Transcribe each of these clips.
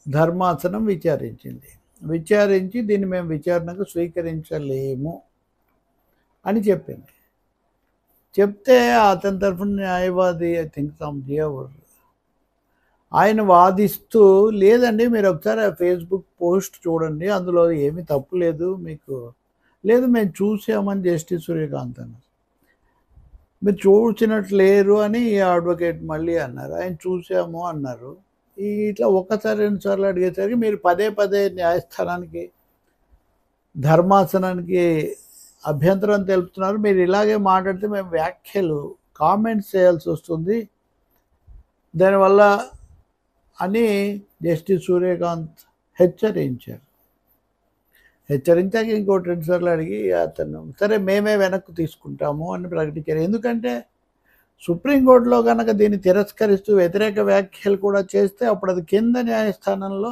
ధర్మాసనం విచారించింది. విచారించి దీన్ని మేము విచారణకు స్వీకరించలేము అని చెప్పింది. చెప్తే అతని తరఫున న్యాయవాది ఐ థింక్ సంజయ్ ఆయన వాదిస్తూ, లేదండి మీరు ఒకసారి ఆ ఫేస్‌బుక్ పోస్ట్ చూడండి. అందులో ఏమీ తప్పు లేదు మీకు. లేదు మేము చూసామని జస్టిస్ సూర్యకాంత్ అన్నారు. మీరు చూసినట్టు లేరు అని ఈ అడ్వకేట్ మళ్ళీ అన్నారు. ఆయన చూసాము అన్నారు. ఇట్లా ఒక్కసారి, 2 సార్లు అడిగేసరికి మీరు పదే పదే న్యాయస్థానానికి, ధర్మాసనానికి అభ్యంతరం తెలుపుతున్నారు. మీరు ఇలాగే మాట్లాడితే మేము వ్యాఖ్యలు, కామెంట్స్ చేయాల్సొస్తుంది. దానివల్ల అని జస్టిస్ సూర్యకాంత్ హెచ్చరించారు. హెచ్చరించాక ఇంకోటి 2 సార్లు అడిగి అతను సరే మేమే వెనక్కి తీసుకుంటాము అని ప్రకటించారు. ఎందుకంటే సుప్రీంకోర్టులో కనుక దీన్ని తిరస్కరిస్తూ వ్యతిరేక వ్యాఖ్యలు కూడా చేస్తే అప్పుడు అది కింద న్యాయస్థానంలో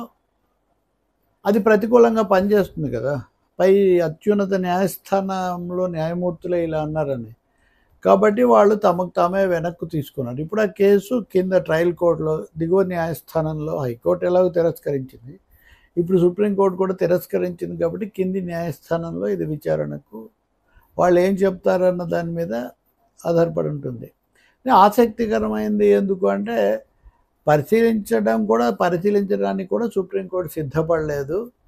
అది ప్రతికూలంగా పనిచేస్తుంది కదా. పై అత్యున్నత న్యాయస్థానంలో న్యాయమూర్తులే ఇలా అన్నారని. కాబట్టి వాళ్ళు తమకు తామే వెనక్కు తీసుకున్నారు. ఇప్పుడు ఆ కేసు కింద ట్రయల్ కోర్టులో, దిగువ న్యాయస్థానంలో హైకోర్టు ఎలాగో తిరస్కరించింది. ఇప్పుడు సుప్రీంకోర్టు కూడా తిరస్కరించింది కాబట్టి కింది న్యాయస్థానంలో ఇది విచారణకు వాళ్ళు ఏం చెప్తారన్న దాని మీద ఆధారపడి ఉంటుంది. ఆసక్తికరమైంది ఎందుకు అంటే పరిశీలించడానికి కూడా సుప్రీంకోర్టు సిద్ధపడలేదు.